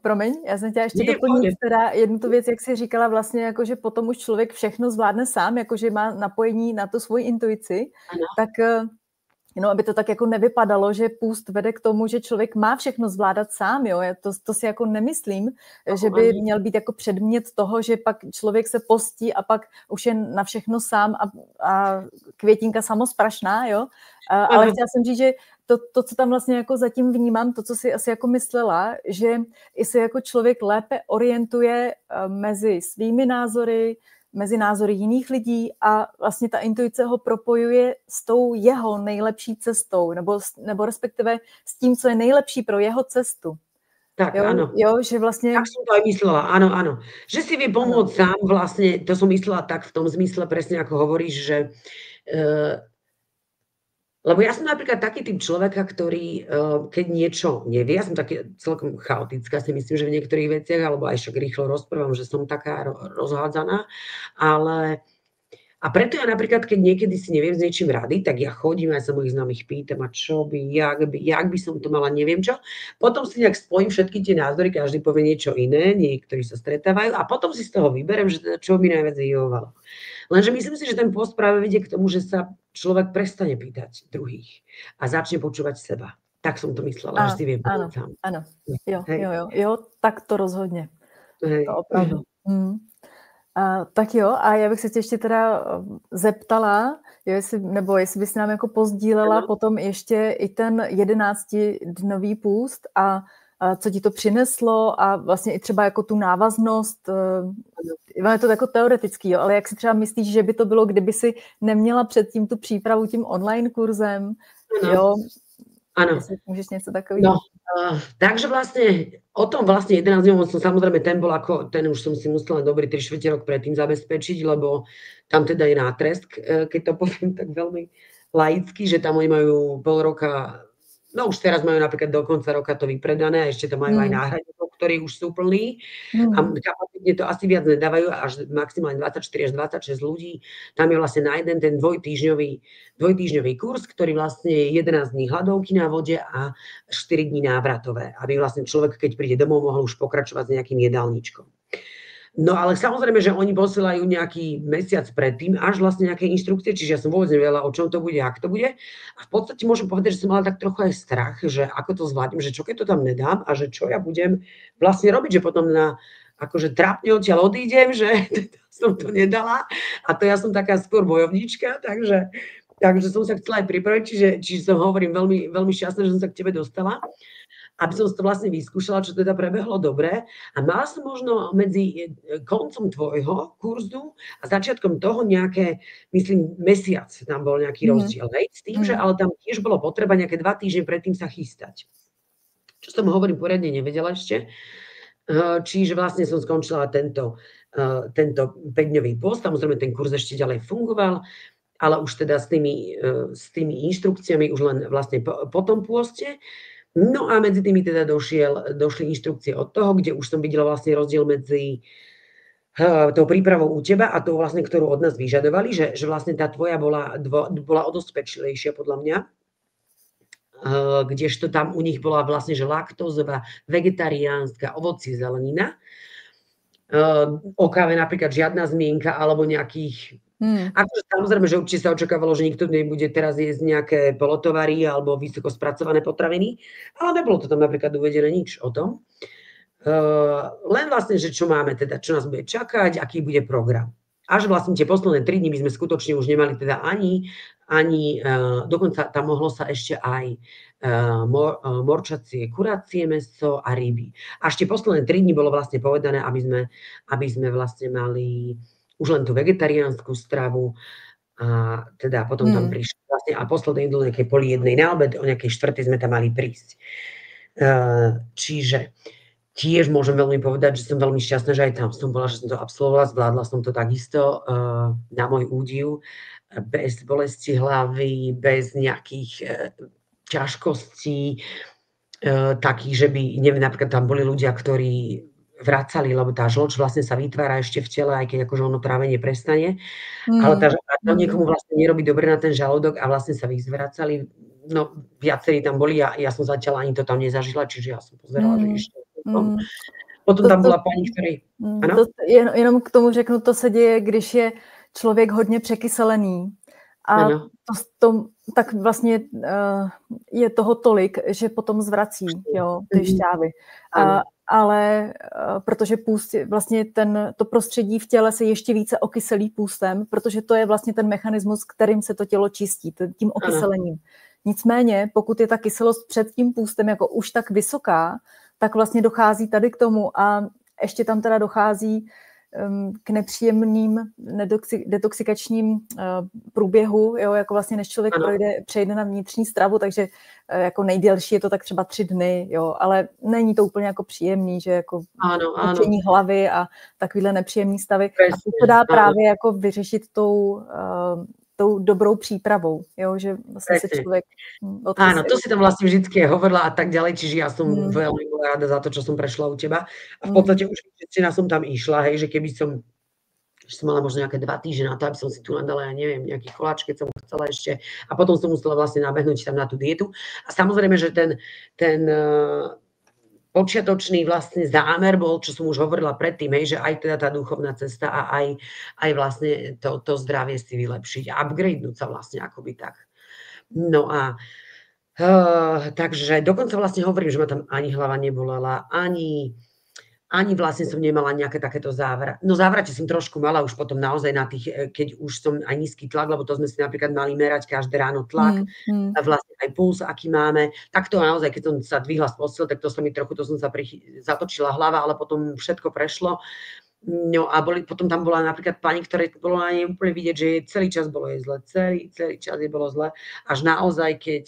Speaker 1: Promiň, já jsem chtěla ještě doplnit teda jednu tu věc, jak jsi říkala vlastně, jako, že potom už člověk všechno zvládne sám, jakože má napojení na tu svoji intuici, tak Jenom aby to tak jako nevypadalo, že půst vede k tomu, že člověk má všechno zvládat sám, jo. To si jako nemyslím, že by měl být jako předmět toho, že pak člověk se postí a pak už je na všechno sám a květinka samosprašná, jo. Ale chtěla jsem říct, že to, co tam vlastně jako zatím vnímám, to, co si asi jako myslela, že i se jako člověk lépe orientuje mezi svými názory, mezi názory jiných lidí a vlastně ta intuice ho propojuje s tou jeho nejlepší cestou, nebo respektive s tím, co je nejlepší pro jeho cestu.
Speaker 2: Tak,
Speaker 1: jo,
Speaker 2: áno.
Speaker 1: Jo, že vlastne...
Speaker 2: Tak som to aj myslela, áno, áno. Že si vie pomôcť sám vlastne, to som myslela tak v tom zmysle presne, ako hovoríš, že lebo ja som napríklad taký typ človeka, ktorý, keď niečo nevie, ja som taký celkom chaotická, si myslím, že v niektorých veciach, alebo aj však rýchlo rozprávam, že som taká rozhádzaná, ale... A preto ja napríklad, keď niekedy si neviem s niečím rady, tak ja chodím, aj sa mojich známych pýtam, a čo by, jak by som to mala, neviem čo. Potom si nejak spojím všetky tie názory, každý povie niečo iné, niektorí sa stretávajú a potom si z toho vyberem, že teda čo by najviac vyhovovalo. Lenže myslím si, že ten post práve vedie k tomu, že sa človek prestane pýtať druhých a začne počúvať seba. Tak som to myslela, že si viem povedať sám.
Speaker 1: Áno, jo, tak to rozhodne. To opravdu. Tak jo, a já bych se tě ještě teda zeptala, jestli bys nám jako pozdílela potom ještě i ten 11-dnový půst a co ti to přineslo a vlastně i třeba jako tu návaznost, je to jako teoretický, jo, ale jak si třeba myslíš, že by to bylo, kdyby si neměla předtím tu přípravu tím online kurzem, jo?
Speaker 2: Áno.
Speaker 1: Môžeš niečo takového?
Speaker 2: No, takže vlastne o tom vlastne 11 dňov som samozrejme, ten už som si musela dobrý 3/4 rok predtým zabezpečiť, lebo tam teda je nátresk, keď to poviem tak veľmi laicky, že tam oni majú pol roka, no už teraz majú napríklad do konca roka to vypredané a ešte to majú aj náhradníkov, ktorí už sú plní a kapacitne to asi viac nedávajú, až maximálne 24 až 26 ľudí. Tam je vlastne na jeden ten dvojtýždňový kurz, ktorý vlastne je 11 dní hladovky na vode a 4 dní návratové, aby vlastne človek, keď príde domov, mohol už pokračovať s nejakým jedálničkom. No ale samozrejme, že oni posielajú nejaký mesiac predtým až vlastne nejaké inštrukcie, čiže ja som vôbec nevedela, o čom to bude, ako to bude. A v podstate môžem povedať, že som mala tak trochu aj strach, že ako to zvládnem, že čo keď to tam nedám a že čo ja budem vlastne robiť, že potom akože trápne odtiaľ odídem, že som to nedala. A to ja som taká skôr bojovníčka, takže som sa chcela aj pripraviť, čiže som hovorím veľmi, veľmi šťastná, že som sa k tebe dostala. Aby som to vlastne vyskúšala, čo teda prebehlo dobre. A mala som možno medzi koncom tvojho kurzu a začiatkom toho nejaké, myslím, mesiac tam bol nejaký rozdiel. S tým, že ale tam tiež bolo potreba nejaké 2 týždne predtým sa chystať. Čo som hovorím, poriadne nevedela ešte. Čiže vlastne som skončila tento 5-dňový post. Samozrejme, ten kurz ešte ďalej fungoval, ale už teda s tými inštrukciami už len vlastne po tom pôste. No a medzi tými teda došli inštrukcie od toho, kde už som videla vlastne rozdiel medzi tou prípravou u teba a tou vlastne, ktorú od nás vyžadovali, že vlastne tá tvoja bola o dosť pečlivejšia podľa mňa, kdežto tam u nich bola vlastne, že laktózová, vegetariánska, ovocie, zelenina. O káve napríklad žiadna zmienka alebo nejakých... Akože samozrejme, že určite sa očakávalo, že nikto nebude teraz jesť nejaké polotovary alebo vysoko spracované potraviny, ale nebolo to tam napríklad uvedené nič o tom. Len vlastne, že čo máme teda, čo nás bude čakať, aký bude program. Až vlastne tie posledné 3 dní by sme skutočne už nemali teda ani dokonca tam mohlo sa ešte aj morčacie, kuracie mäso a ryby. Až tie posledné 3 dní bolo vlastne povedané, aby sme vlastne mali už len tú vegetariánsku stravu a teda potom tam prišli vlastne a posledné jedlo nejakej 12:30 na obed, o nejakej 4:00 sme tam mali prísť. Čiže tiež môžem veľmi povedať, že som veľmi šťastná, že aj tam som bola, že som to absolvovala, zvládla som to takisto na môj údiv, bez bolesti hlavy, bez nejakých ťažkostí, takých, že by, neviem, napríklad tam boli ľudia, ktorí vracali, lebo tá žlč vlastne sa vytvára ešte v tele, aj keď akože ono trávenie prestane, ale tá žlč niekomu vlastne nerobí dobre na ten žalúdok a vlastne sa vyzvracali, no viacerí tam boli a ja som zatiaľ ani to tam nezažila, čiže ja som pozerala, že ešte potom tam bola paní, ktorej...
Speaker 1: Jenom k tomu řeknu, to se děje, když je člověk hodně překyselený a tak vlastně je toho tolik, že potom zvrací, jo, ty šťávy. Ale protože půst, vlastně to prostředí v těle se ještě více okyselí půstem, protože to je vlastně ten mechanismus, kterým se to tělo čistí, tím okyselením. Nicméně, pokud je ta kyselost před tím půstem jako už tak vysoká, tak vlastně dochází tady k tomu a ještě tam teda dochází k nepříjemným detoxikačním průběhu, jo, jako vlastně než člověk přejde na vnitřní stravu, takže jako nejdelší je to tak třeba 3 dny, jo, ale není to úplně jako příjemný, že jako učení hlavy a takovýhle nepříjemný stavy. A to se dá právě jako vyřešit tou dobrou prípravou, jo, že vlastne sa človek odkyselí.
Speaker 2: Áno, to si tam vlastne vždycky hovorila a tak ďalej, čiže ja som veľmi bola rada za to, čo som prešla u teba. A v podstate už keď som tam išla, hej, že keby som mala možno nejaké 2 týždne na to, aby som si tu nadala, ja neviem, nejaký koláč, keď som chcela ešte. A potom som musela vlastne nabehnúť tam na tú dietu. A samozrejme, že ten počiatočný vlastne zámer bol, čo som už hovorila predtým, že aj teda tá duchovná cesta a aj vlastne to zdravie si vylepšiť a upgradenúť sa vlastne akoby tak. No a takže dokonca vlastne hovorím, že ma tam ani hlava nebolela, ani vlastne som nemala nejaké takéto závraty. No závraty som trošku mala už potom naozaj na tých, keď už som aj nízky tlak, lebo to sme si napríklad mali merať každé ráno tlak, a vlastne aj puls, aký máme. Tak to naozaj, keď som sa dvihla z postele, tak to som sa zatočila hlava, ale potom všetko prešlo. No a potom tam bola napríklad pani, ktoré bolo na nej úplne vidieť, že celý čas bolo jej zle, celý čas jej bolo zle. Až naozaj, keď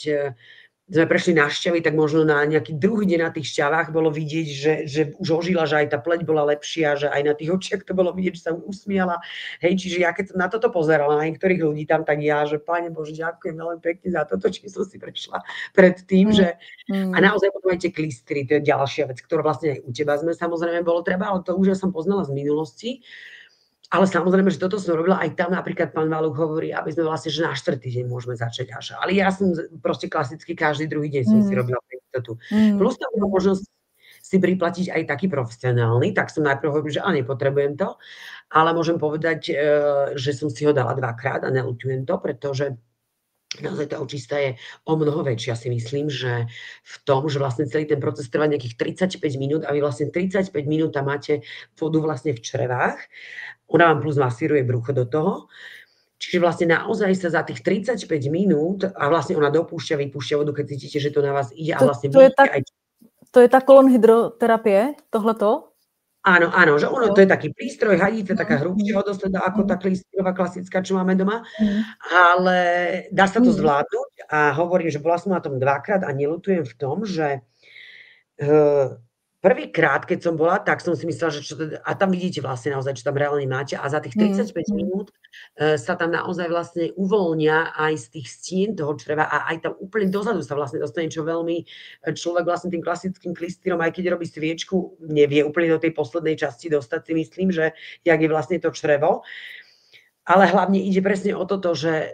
Speaker 2: sme prešli na šťavy, tak možno na nejaký druhý deň na tých šťavách bolo vidieť, že už ožila, že aj tá pleť bola lepšia, že aj na tých očiach to bolo vidieť, že sa usmiala. Hej, čiže ja keď som na toto pozerala, na niektorých ľudí tam, tak ja, že Pane Bože, ďakujem veľmi pekne za toto, či som si prešla predtým, že a naozaj potom aj tie klistry, to je ďalšia vec, ktorá vlastne aj u teba sme samozrejme bolo treba, ale to už ja som poznala z minulosti. Ale samozrejme, že toto som robila aj tam, napríklad pán Valuk hovorí, aby sme vlastne, že na 4. deň môžeme začať až. Ale ja som proste klasicky každý druhý deň som si robila istotu. Plus tam bola možnosť si priplatiť aj taký profesionálny, tak som najprv hovorila, že nepotrebujem to, ale môžem povedať, že som si ho dala 2-krát a neľutujem to, pretože naozaj tá očista je o mnoho väčšia, si myslím, že v tom, že vlastne celý ten proces trvá nejakých 35 minút a vy vlastne 35 minút tam máte vodu vlastne v črevách. Ona vám plus masíruje brucho do toho. Čiže vlastne naozaj sa za tých 35 minút a vlastne ona dopúšťa, vypúšťa vodu, keď cítite, že to na vás ide a vlastne
Speaker 1: to je tá kolonhydroterapie, tohleto?
Speaker 2: Áno, že ono to je taký prístroj, hadice, taká hrubšia vodosleda ako tá klistrová klasická, čo máme doma, ale dá sa to zvládnuť a hovorím, že bola som na tom 2-krát a neľutujem v tom, že prvýkrát, keď som bola, tak som si myslela, že a tam vidíte vlastne naozaj, čo tam reálne máte a za tých 35 minút sa tam naozaj vlastne uvoľnia aj z tých stien toho čreva a aj tam úplne dozadu sa vlastne dostane, čo veľmi človek vlastne tým klasickým klistýrom, aj keď robí sviečku, nevie úplne do tej poslednej časti dostať, si myslím, že jak je vlastne to črevo. Ale hlavne ide presne o toto, že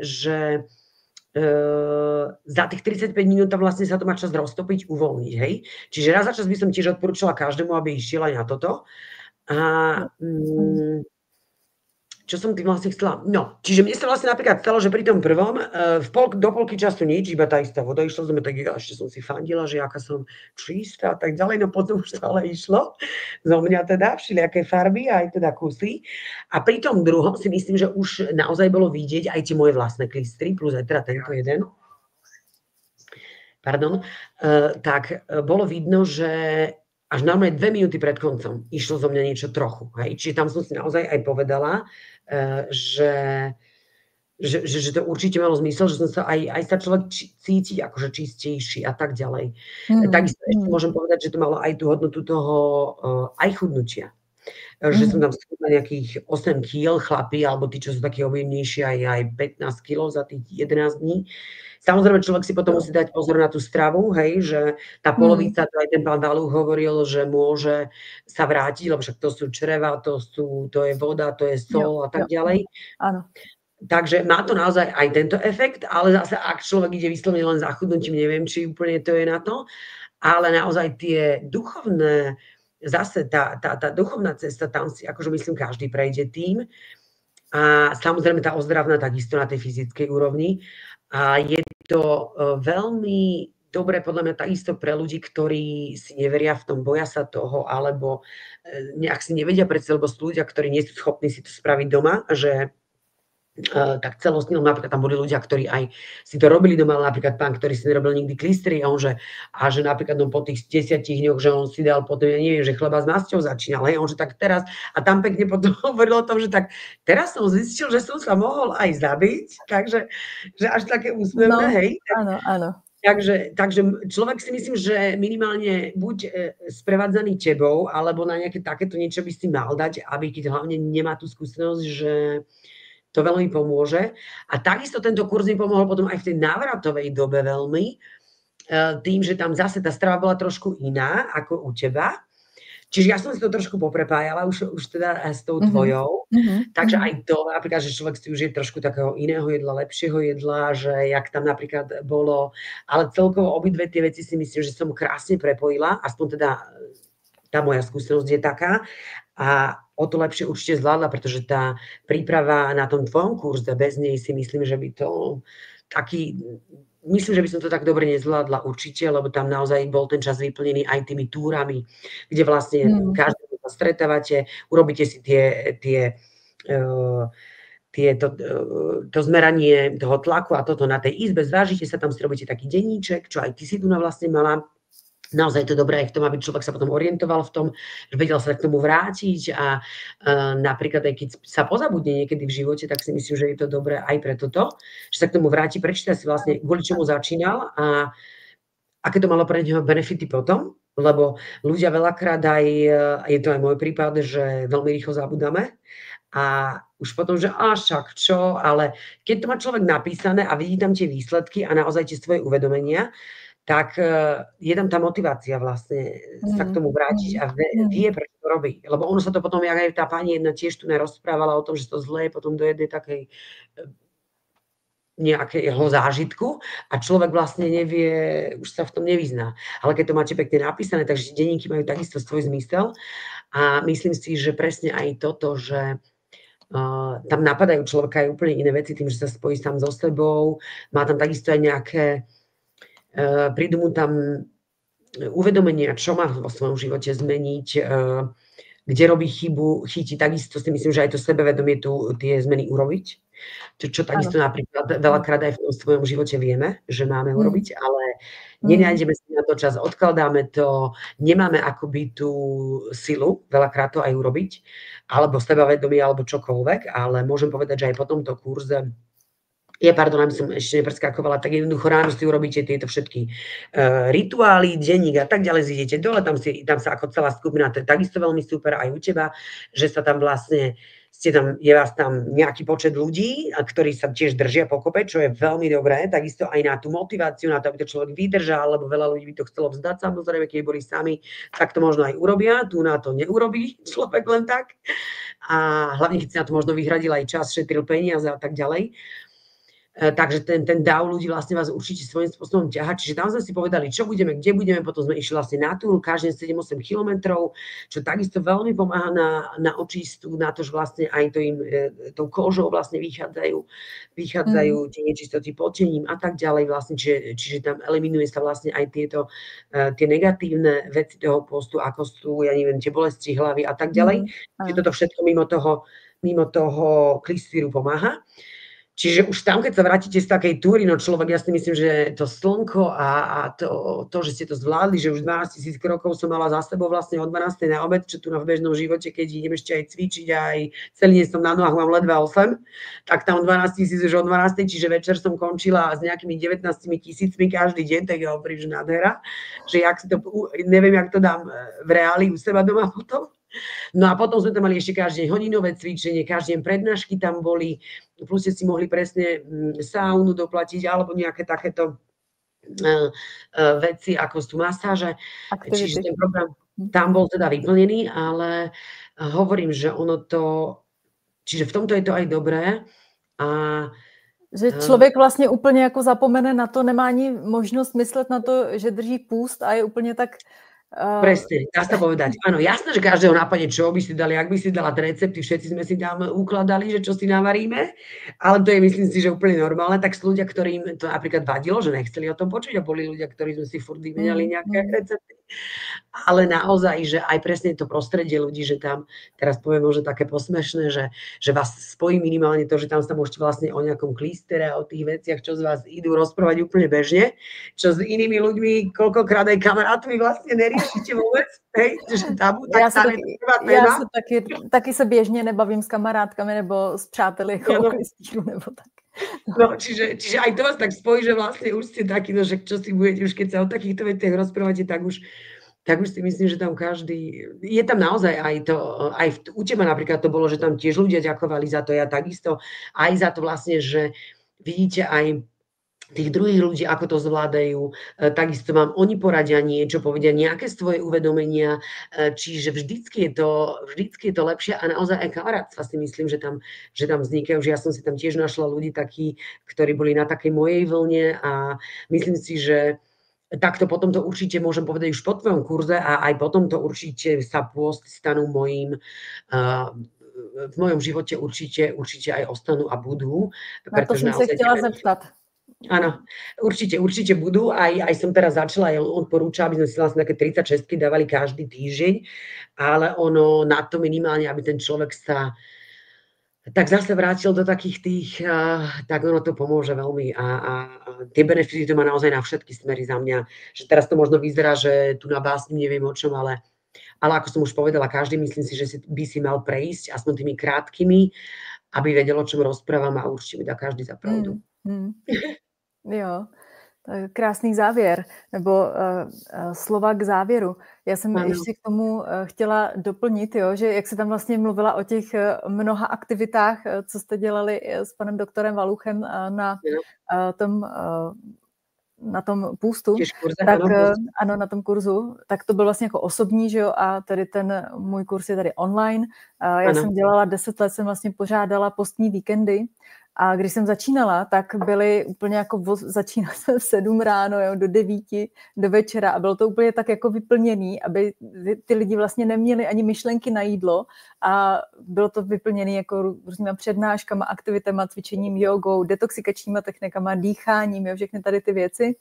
Speaker 2: za tých 35 minút tam vlastne sa to má čas roztopiť, uvoľniť, hej. Čiže raz za čas by som tiež odporúčala každému, aby išiel aj na toto. A čo som tým vlastne chcela? No, čiže mne sa vlastne napríklad stalo, že pri tom prvom do polky času nič, iba tá istá voda išla, tak ešte som si fandila, že aká som čistá a tak ďalej, no potom už to ale išlo zo mňa teda, všelijaké farby aj teda kusy. A pri tom druhom si myslím, že už naozaj bolo vidieť aj tie moje vlastné klistry, plus aj teda tento jeden. Tak bolo vidno, že až normálne 2 minúty pred koncom išlo zo mňa niečo trochu. Hej? Čiže tam som si naozaj aj povedala, že to určite malo zmysel, že som sa aj sa človek cítiť akože čistejší a tak ďalej. Takisto ešte môžem povedať, že to malo aj tú hodnotu toho aj chudnutia. Že som tam schudla nejakých 8 kg, chlapi, alebo tí, čo sú takí objemnejší, aj 15 kg za tých 11 dní. Samozrejme, človek si potom musí dať pozor na tú stravu, hej, že tá polovica, to aj ten pán Valuk hovoril, že môže sa vrátiť, lebo však to sú čreva, to je voda, to je sol a tak ďalej.
Speaker 1: Áno.
Speaker 2: Takže má to naozaj aj tento efekt, ale zase ak človek ide vyslovene len za chudnutím, neviem, či úplne to je na to, ale naozaj tie duchovné, zase tá duchovná cesta, tam si akože myslím, každý prejde tým, A samozrejme tá ozdravná takisto na tej fyzickej úrovni. A je to veľmi dobré podľa mňa takisto pre ľudí, ktorí si neveria v tom, boja sa toho, alebo nejak si nevedia predsa, lebo sú ľudia, ktorí nie sú schopní si to spraviť doma, že tak celostne, napríklad tam boli ľudia, ktorí aj si to robili doma, napríklad pán, ktorý si nerobil nikdy klistry a že napríklad po tých 10 dňoch, že on si dal potom, ja neviem, že chleba s masťou začínal, hej, on že tak teraz, a tam pekne potom hovoril o tom, že tak teraz som zistil, že som sa mohol aj zabiť, takže že až také úsmevné, hej.
Speaker 1: Áno, áno.
Speaker 2: Takže človek si myslím, že minimálne buď sprevádzaný tebou, alebo na nejaké takéto niečo by si mal dať, aby keď hlavne nemá tú skúsenosť, že to veľmi pomôže. A takisto tento kurz mi pomohol potom aj v tej návratovej dobe veľmi, tým, že tam zase tá strava bola trošku iná ako u teba. Čiže ja som si to trošku poprepájala už teda s tou tvojou. Takže aj to, napríklad, že človek si už je trošku takého iného jedla, lepšieho jedla, že jak tam napríklad bolo. Ale celkovo obidve tie veci si myslím, že som krásne prepojila, aspoň teda tá moja skúsenosť je taká. A o to lepšie určite zvládla, pretože tá príprava na tom tvojom kurze, bez nej si myslím, že by to myslím, že by som to tak dobre nezvládla určite, lebo tam naozaj bol ten čas vyplnený aj tými túrami, kde vlastne každý sa stretávate, urobíte si to zmeranie toho tlaku a toto na tej izbe, zvážite sa, tam si robíte taký denníček, čo aj ty si tu vlastne mala. Naozaj to dobré aj v tom, aby človek sa potom orientoval v tom, že vedel sa k tomu vrátiť a napríklad aj keď sa pozabudne niekedy v živote, tak si myslím, že je to dobré aj pre toto, že sa k tomu vráti, prečíta si vlastne, kvôli čomu začínal a aké to malo pre neho benefity potom, lebo ľudia veľakrát aj, je to aj môj prípad, že veľmi rýchlo zabudáme a už potom, že však čo, ale keď to má človek napísané a vidí tam tie výsledky a naozaj tie svoje uvedomenia, tak je tam tá motivácia vlastne sa k tomu vrátiť a vie, prečo to robí. Lebo ono sa to potom, jak aj tá pani jedna tiež tu nerozprávala o tom, že to zlé potom do jednej takej nejakého zážitku a človek vlastne nevie, už sa v tom nevyzná. Ale keď to máte pekne napísané, takže denníky majú takisto svoj zmysel a myslím si, že presne aj toto, že tam napadajú človeka aj úplne iné veci tým, že sa spojí sám so sebou, má tam takisto aj nejaké prídu mu tam uvedomenia, čo má vo svojom živote zmeniť, kde robí chybu, chytí takisto si myslím, že aj to sebevedomie tie zmeny urobiť. Čo takisto napríklad veľakrát aj v tom svojom živote vieme, že máme urobiť, ale nenájdeme si na to čas, odkladáme to, nemáme akoby tú silu veľakrát to aj urobiť, alebo sebavedomie, alebo čokoľvek, ale môžem povedať, že aj po tomto kurze aby som ešte nepreskakovala, tak jednoducho ráno si urobíte tieto všetky rituály, denník a tak ďalej, zídete dole, tam sa ako celá skupina, to je takisto veľmi super aj u teba, že sa tam vlastne, je vás tam nejaký počet ľudí, ktorí sa tiež držia pokope, čo je veľmi dobré, takisto aj na tú motiváciu, na to, aby to človek vydržal, lebo veľa ľudí by to chcelo vzdať, samozrejme, keď boli sami, tak to možno aj urobia, tu na to neurobí človek len tak. A hlavne, keď si na to možno vyhradil aj čas, šetril peniaze a tak ďalej. Takže ten dáv ľudí vlastne vás určite svojím spôsobom ťaha. Čiže tam sme si povedali, čo budeme, kde budeme, potom sme išli vlastne na túru, každý 7-8 kilometrov, čo takisto veľmi pomáha na očistu, na to, že vlastne aj to im tou kožou vlastne vychádzajú tie nečistoty potením a tak ďalej vlastne, čiže tam eliminuje sa vlastne aj tie negatívne veci toho postu, ako sú, ja neviem, tie bolesti hlavy a tak ďalej. Čiže toto všetko mimo toho klistýru pomáha. Čiže už tam, keď sa vrátite z takej túry, no človek, ja si myslím, že to slnko a to, že ste to zvládli, že už 12 000 krokov som mala za sebou vlastne od 12. na obed, čo tu v bežnom živote, keď idem ešte aj cvičiť, aj celý deň som na nohách, mám ledva 8, tak tam 12 000 už od 12. Čiže večer som končila s nejakými 19 000 každý deň, tak ja hovorím, že nádhera, že neviem, jak to dám v reáli u seba doma potom. No a potom sme tam mali ešte každý deň hodinové cvičenie, každý deň prednášky tam boli, plus ste si mohli presne saunu doplatiť alebo nejaké takéto veci, ako sú masáže. Čiže ten program tam bol teda vyplnený, ale hovorím, že čiže v tomto je to aj dobré.
Speaker 1: Že člověk vlastně úplně jako zapomene na to, nemá ani možnost myslet na to, že drží půst a je úplně tak
Speaker 2: Presne, dá sa povedať. Áno, jasné, že každého nápadne, čo by si dali, ak by si dala tie recepty, všetci sme si tam ukladali, že čo si navaríme, ale to je, myslím si, že úplne normálne. Tak sú ľudia, ktorým to napríklad vadilo, že nechceli o tom počuť, a boli ľudia, ktorí sme si furt vymenali nejaké recepty. Ale naozaj, že aj presne to prostredie ľudí, že tam, teraz poviem možno také posmešné, že vás spojí minimálne to, že tam sa môžete vlastne o nejakom klístere a o tých veciach, čo z vás idú rozprávať úplne bežne, čo s inými ľuďmi, koľkokrát aj kamarátmi vlastne neriešite vôbec, hej, že tabu, tak tam je to téma.
Speaker 1: Já se taky se běžně nebavím s kamarádkami nebo s přáteli jako klistýru nebo tak.
Speaker 2: No, čiže aj to vás tak spojí, že vlastne už ste takí, no, že čo si budete, už keď sa o takýchto veciach rozprávate, tak už si myslím, že tam každý, je tam naozaj aj to, aj u teba napríklad to bolo, že tam tiež ľudia ďakovali za to, ja takisto, aj za to vlastne, že vidíte aj tých druhých ľudí, ako to zvládajú, takisto vám oni poradia niečo, povedia nejaké svoje uvedomenia, čiže vždycky je to lepšie a naozaj aj kamarátstva si myslím, že tam vznikajú, že ja som si tam tiež našla ľudí takí, ktorí boli na takej mojej vlne a myslím si, že takto potom to určite môžem povedať už po tvojom kurze a aj potom to určite sa pôsty stanú v mojom živote určite aj ostanú a budú.
Speaker 1: Na to som sa chcela zeptat.
Speaker 2: Áno, určite budú. Aj som teraz začala, aj odporúčam, aby sme si vlastne také 36 dávali každý týždeň, ale ono na to minimálne, aby ten človek sa tak zase vrátil do takých tých, tak ono to pomôže veľmi a tie benefity to má naozaj na všetky smery za mňa. Že teraz to možno vyzerá, že tu na básni neviem o čom, ale ako som už povedala, každý myslím si, že by si mal prejsť aspoň tými krátkými, aby vedel, o čom rozprávam a určite mi dá každý za pravdu.
Speaker 1: Jo, to je krásný závěr, nebo slova k závěru. Já jsem ještě k tomu chtěla doplnit, jo, že jak se tam vlastně mluvila o těch mnoha aktivitách, co jste dělali s panem doktorem Valuchem na tom půstu, tak ano, na tom kurzu, tak to byl vlastně jako osobní, že jo, a tady ten můj kurz je tady online. Já jsem dělala 10 let, jsem vlastně pořádala postní víkendy. A když jsem začínala, tak byly úplně jako začínala jsem v 7 ráno, jo, do 9 do večera a bylo to úplně tak jako vyplněný, aby ty lidi vlastně neměli ani myšlenky na jídlo a bylo to vyplněné jako různýma přednáškama, aktivitama, cvičením, jogou, detoxikačníma technikama, dýcháním, jo, všechny tady ty věci.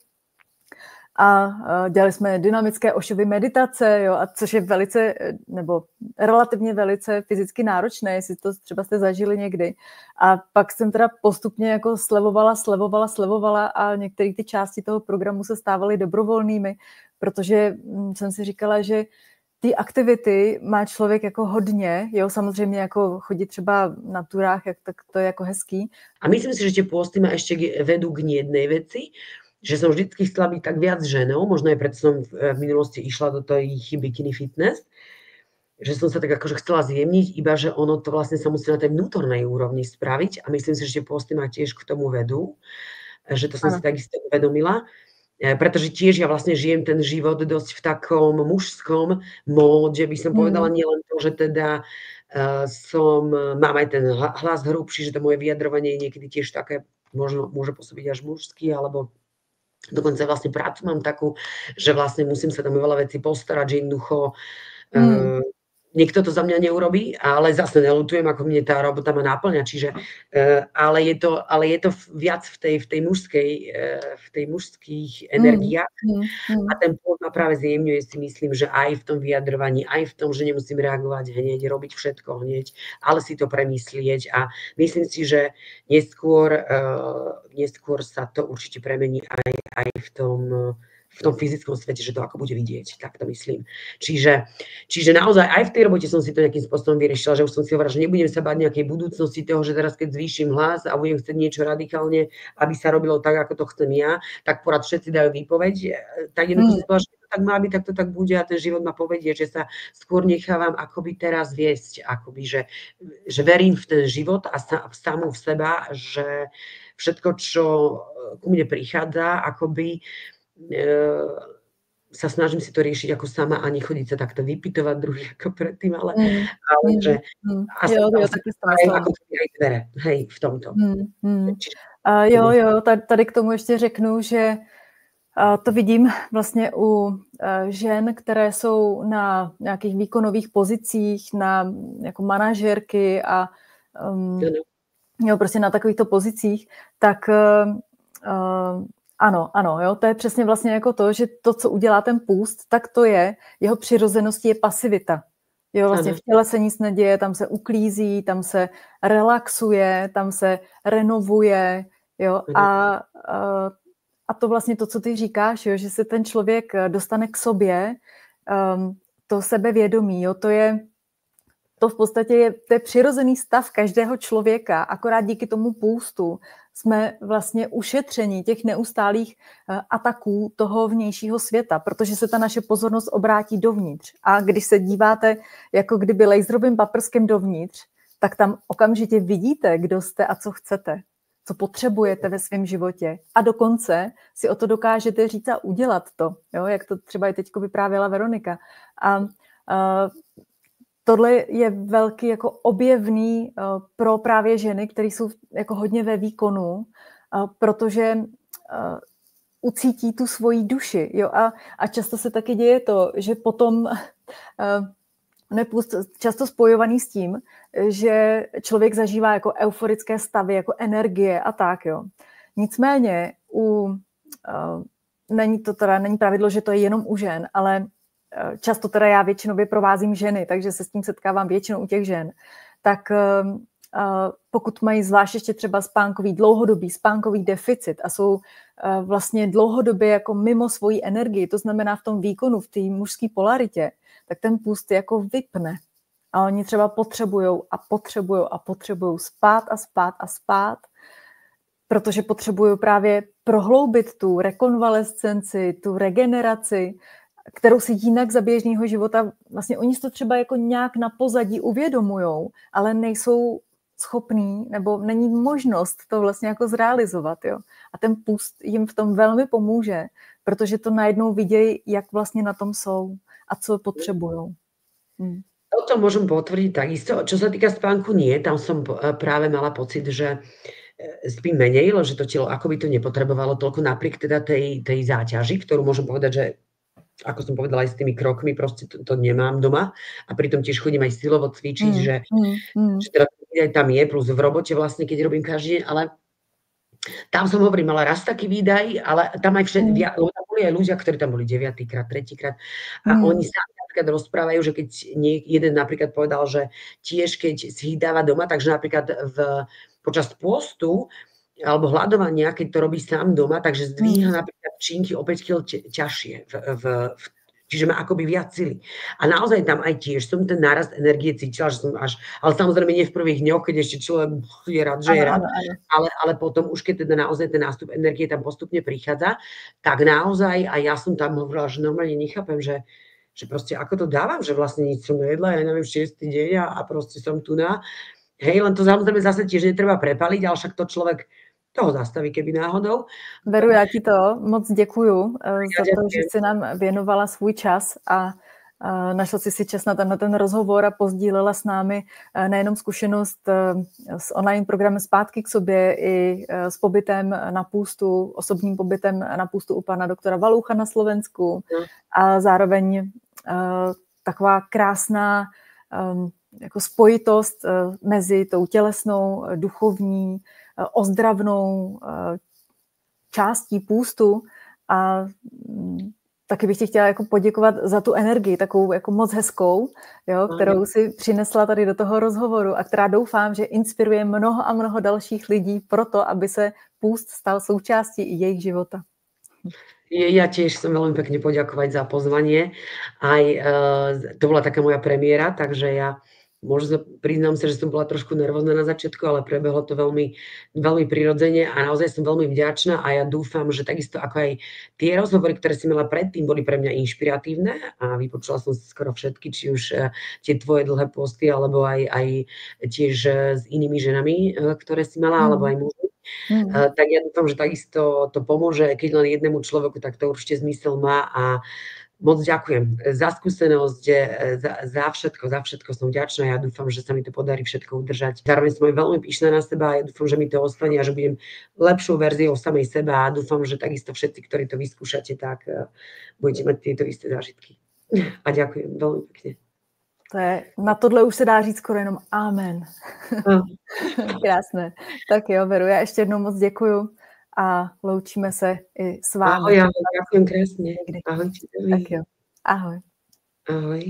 Speaker 1: A dělali jsme dynamické Oshovy meditace, jo, a což je velice, nebo relativně velice fyzicky náročné, jestli to třeba jste zažili někdy. A pak jsem teda postupně jako slevovala a některé ty části toho programu se stávaly dobrovolnými, protože jsem si říkala, že ty aktivity má člověk jako hodně, jo, samozřejmě jako chodit třeba na turách, tak to je jako hezký.
Speaker 2: A myslím si, že tie pôsty ma ešte vedú k jednej veci, že som vždycky chcela byť tak viac ženou, možno aj preto som v minulosti išla do tej bikini fitness, že som sa tak akože chcela zjemniť, iba že ono to vlastne sa musí na tej vnútornej úrovni spraviť a myslím si, že tie posty ma tiež k tomu vedú, že to som si takisto uvedomila, pretože tiež ja vlastne žijem ten život dosť v takom mužskom móde, by som povedala, nielen to, že teda mám aj ten hlas hrubší, že to moje vyjadrovanie je niekedy tiež také, možno môže pôsobiť až mužský, alebo dokonca vlastne prácu mám takú, že vlastne musím sa tam veľa vecí postarať, že jednoducho niekto to za mňa neurobí, ale zase neľutujem, ako mne tá robota ma náplňa, čiže, ale je to viac v tej mužských energiách a ten pôvod ma práve zjemňuje, si myslím, že aj v tom vyjadrovaní, aj v tom, že nemusím reagovať hneď, robiť všetko hneď, ale si to premyslieť a myslím si, že neskôr sa to určite premení aj v tom fyzickom svete, že to ako bude vidieť, tak to myslím. Čiže naozaj aj v tej robote som si to nejakým spôsobom vyriešila, že už som si hovorila, že nebudem sa báť nejakej budúcnosti toho, že teraz keď zvýšim hlas a budem chcieť niečo radikálne, aby sa robilo tak, ako to chcem ja, tak porad všetci dajú výpoveď. Tak jednoducho si povedala, že to tak má byť, tak to tak bude a ten život ma povedie, že sa skôr nechávam akoby teraz viesť, akoby, že verím v ten život a samú v seba, že všetko, čo ku mne prichádza, akoby sa snažím si to riešiť ako sama a nechodiť sa takto vypytovať druhých ako predtým, ale že ako aj dvere, hej, v tomto.
Speaker 1: Jo, tady k tomu ještě řeknu, že To vidím vlastně u žen, které jsou na nějakých výkonových pozicích, jako manažerky a prostě na takovýchto pozicích, tak ano, jo, to je přesně vlastně jako to, že to, co udělá ten půst, tak to je, jeho přirozeností je pasivita. Jo, vlastně v těle se nic neděje, tam se uklízí, tam se relaxuje, tam se renovuje, jo, a to vlastně to, co ty říkáš, jo, že se ten člověk dostane k sobě, to sebevědomí, jo, to v podstatě je přirozený stav každého člověka, akorát díky tomu půstu jsme vlastně ušetřeni těch neustálých ataků toho vnějšího světa, protože se ta naše pozornost obrátí dovnitř. A když se díváte jako kdyby laserovým paprskem dovnitř, tak tam okamžitě vidíte, kdo jste a co chcete, co potřebujete ve svém životě. A dokonce si o to dokážete říct a udělat to, jo? Jak to třeba i teďko vyprávěla Veronika. A tohle je velký jako objevný pro právě ženy, které jsou jako hodně ve výkonu, protože ucítí tu svoji duši. Jo? A často se taky děje to, že potom často spojovaný s tím, že člověk zažívá jako euforické stavy, jako energie a tak. Jo. Nicméně není pravidlo, že to je jenom u žen, ale často teda já většinou provázím ženy, takže se s tím setkávám většinou u těch žen. Tak pokud mají zvlášť ještě třeba dlouhodobý spánkový deficit a jsou vlastně dlouhodobě jako mimo svoji energii, to znamená v tom výkonu, v té mužské polaritě, tak ten půst jako vypne. A oni třeba potřebují spát, protože potřebují právě prohloubit tu rekonvalescenci, tu regeneraci, kterou si jinak za běžného života, vlastně oni si to třeba jako nějak na pozadí uvědomujou, ale nejsou schopní, nebo není možnost to vlastně jako zrealizovat. Jo? A ten půst jim v tom velmi pomůže, protože to najednou vidějí, jak vlastně na tom jsou a co potřebujú.
Speaker 2: Toto môžem potvrdiť takisto. Čo sa týka spánku, nie. Tam som práve mala pocit, že spím menej, že to telo akoby to nepotrebovalo toľko napriek teda tej záťaži, ktorú môžem povedať, že ako som povedala aj s tými krokmi, proste to nemám doma a pritom tiež chodím aj silovo cvičiť, že teda aj tam je, plus v robote vlastne, keď robím každý deň, ale tam som mala raz taký výdaj, ale tam aj tam boli aj ľudia, ktorí tam boli 9-krát, 3-krát a oni sa napríklad rozprávajú, že keď jeden napríklad povedal, že tiež keď si ich dáva doma, takže napríklad počas pôstu alebo hľadovania, keď to robí sám doma, takže zdvíha napríklad činky o 5 kg ťažšie čiže má akoby viac sily. A naozaj tam aj tiež som ten nárast energie cítila, že som ale samozrejme nie v prvých dňoch, keď ešte človek je rád, že je rád, ale potom už keď teda naozaj ten nástup energie tam postupne prichádza, tak naozaj a ja som tam hovorila, že normálne nechápem, že proste ako to dávam, že vlastne nič som nejedla, ja neviem, 6. deň a proste som tu na. Hej, len to samozrejme zase tiež netreba prepaliť, ale však to človek toho zastaví, keby náhodou.
Speaker 1: Veru, já ti to moc děkuju za to, že jsi nám věnovala svůj čas a našla si čas na ten rozhovor a pozdílela s námi nejenom zkušenost s online programem Zpátky k sobě i s pobytem na půstu, osobním pobytem na půstu u pana doktora Valoucha na Slovensku a zároveň taková krásná jako spojitost mezi tou tělesnou, duchovní, ozdravnou částí půstu a taky bych ti chtěla jako poděkovat za tu energii, takovou jako moc hezkou, jo, kterou si přinesla tady do toho rozhovoru a která doufám, že inspiruje mnoho a mnoho dalších lidí pro to, aby se půst stal součástí i jejich života.
Speaker 2: Ja tiež som veľmi pekne poďakovať za pozvanie. Aj to bola taká moja premiéra, takže ja možno priznám sa, že som bola trošku nervózna na začiatku, ale prebehlo to veľmi, veľmi prirodzene a naozaj som veľmi vďačná a ja dúfam, že takisto ako aj tie rozhovory, ktoré si mala predtým, boli pre mňa inšpiratívne a vypočula som si skoro všetky, či už tie tvoje dlhé posty, alebo aj tiež s inými ženami, ktoré si mala, alebo aj muži. Tak ja dúfam, že takisto to pomôže, keď len jednému človeku, tak to určite zmysel má a Moc ďakujem za skúsenosť, za všetko som vďačná. Ja dúfam, že sa mi to podarí všetko udržať. Zároveň som aj veľmi pyšná na seba a ja dúfam, že mi to ostane a že budem lepšou verziou samej seba a dúfam, že takisto všetci, ktorí to vyskúšate, tak budete mať tieto isté zážitky. A ďakujem veľmi pekne.
Speaker 1: Na tohle už se dá říct skoro jenom amen. Krásné. Tak jo, Veru, já ještě jednou moc děkuju a loučíme se i s vámi.
Speaker 2: Ahoj, ďakujem krásne.
Speaker 1: Ahoj. Tak jo, ahoj.
Speaker 2: Ahoj.